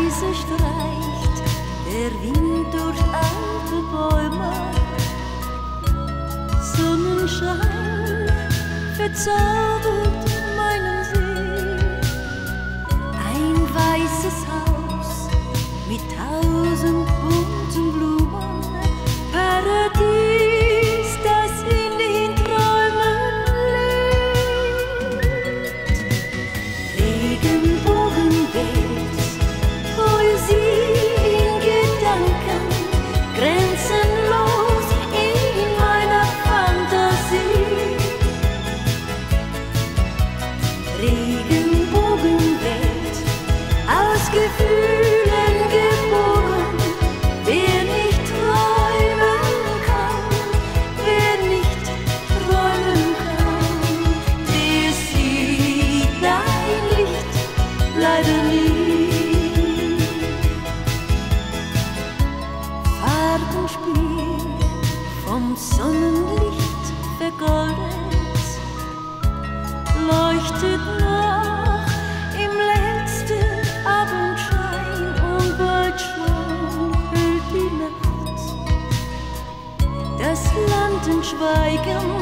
leise streicht der Wind durch alte Bäume. Sonnenschein verzaubert meinen See. Ein weißes Haus mit 1000 bunten Blumen, Paradies, das in den Träumen lebt. Regenbogenwelt, Poesie in Gedanken, grenzenlos in meiner Fantasie. Regenbogenwelt, aus Gefühlen geboren. Wer nicht träumen kann, wer nicht träumen kann, der sieht dein Licht leider nie. Farbenspiel vom Sonnenlicht vergoldet, leuchtet noch im letzten Abendschein und bald schon hüllt die Nacht das Land in Schweigen